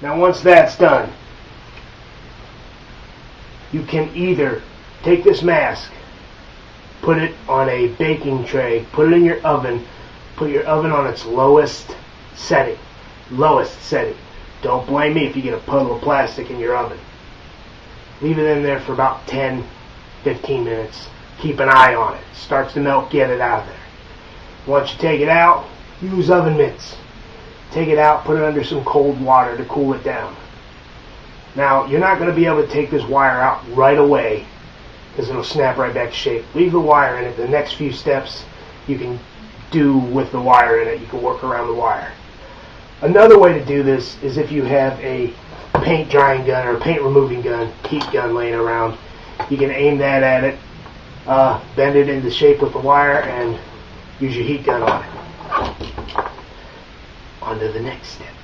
Now once that's done, you can either take this mask, put it on a baking tray, put it in your oven, put your oven on its lowest setting. Don't blame me if you get a puddle of plastic in your oven. Leave it in there for about 10-15 minutes. Keep an eye on it. Starts to melt, get it out of there. Once you take it out, use oven mitts. Take it out, put it under some cold water to cool it down. Now, you're not going to be able to take this wire out right away because it'll snap right back to shape. Leave the wire in it. The next few steps you can do with the wire in it. You can work around the wire. Another way to do this is if you have a paint drying gun or a paint removing gun, heat gun laying around. You can aim that at it, bend it into shape with the wire, and use your heat gun on it. On to the next step.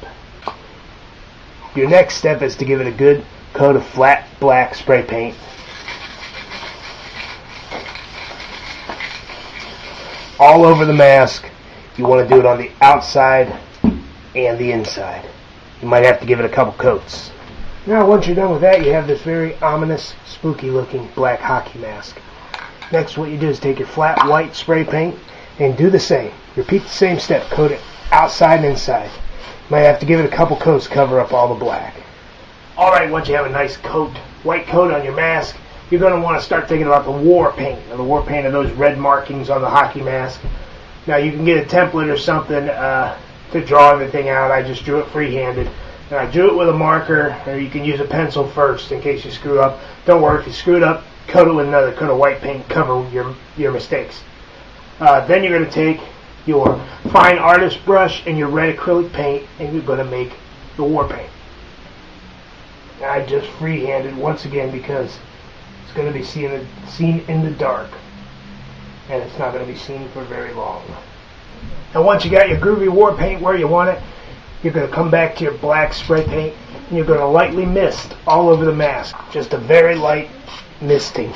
Your next step is to give it a good coat of flat black spray paint. All over the mask. You want to do it on the outside and the inside. You might have to give it a couple coats. Now once you're done with that, you have this very ominous, spooky looking black hockey mask. Next, what you do is take your flat white spray paint and do the same. Repeat the same step. Coat it outside and inside. You might have to give it a couple coats to cover up all the black. Alright, once you have a nice coat, white coat on your mask, you're going to want to start thinking about the war paint. Now, the war paint are those red markings on the hockey mask. Now you can get a template or something to draw everything out. I just drew it freehanded. And I drew it with a marker, or you can use a pencil first in case you screw up. Don't worry, if you screwed up, coat it with another coat of white paint, cover your mistakes. Then you're going to take your fine artist brush and your red acrylic paint, and you're going to make the war paint. Now, I just freehanded once again because it's going to be seen in the dark, and it's not going to be seen for very long. And once you got your groovy war paint where you want it, you're going to come back to your black spray paint, and you're going to lightly mist all over the mask. Just a very light misting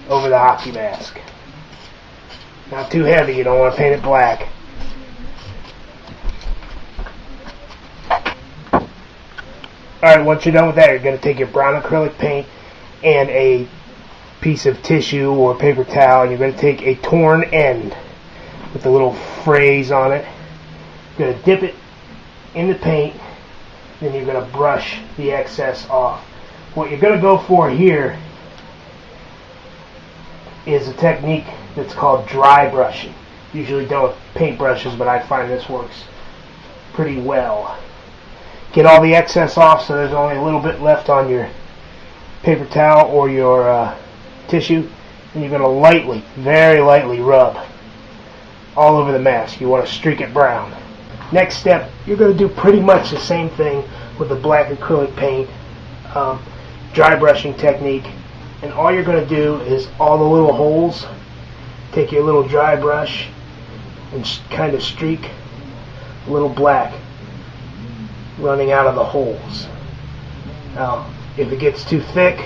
over the hockey mask. Not too heavy, you don't want to paint it black. Alright, once you're done with that, you're going to take your brown acrylic paint and a piece of tissue or paper towel, and you're going to take a torn end with a little phrase on it. You're going to dip it in the paint, then you're going to brush the excess off. What you're going to go for here is a technique that's called dry brushing. Usually done with paint brushes, but I find this works pretty well. Get all the excess off so there's only a little bit left on your paper towel or your tissue, and you're going to lightly, very lightly rub all over the mask. You want to streak it brown. Next step, you're going to do pretty much the same thing with the black acrylic paint, dry brushing technique, and all you're going to do is all the little holes, take your little dry brush and kind of streak a little black running out of the holes. Now, if it gets too thick,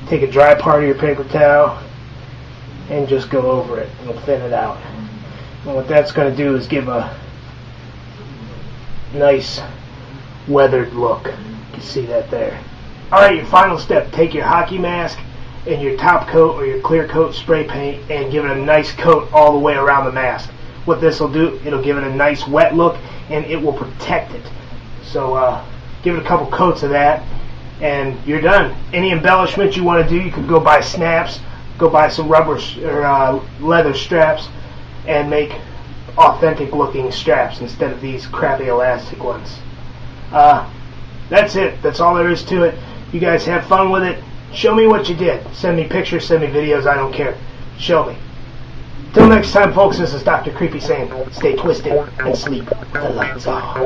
take a dry part of your paper towel and just go over it. It'll thin it out. And what that's going to do is give a nice weathered look. You can see that there. Alright, your final step. Take your hockey mask and your top coat or your clear coat spray paint and give it a nice coat all the way around the mask. What this will do, it'll give it a nice wet look and it will protect it. So give it a couple coats of that and you're done. Any embellishments you want to do, you could go buy snaps, go buy some rubber or leather straps and make authentic looking straps instead of these crappy elastic ones. That's it. That's all there is to it. You guys have fun with it. Show me what you did. Send me pictures, send me videos, I don't care. Show me. Till next time, folks, this is Dr. Creepy saying, stay twisted and sleep with the lights on.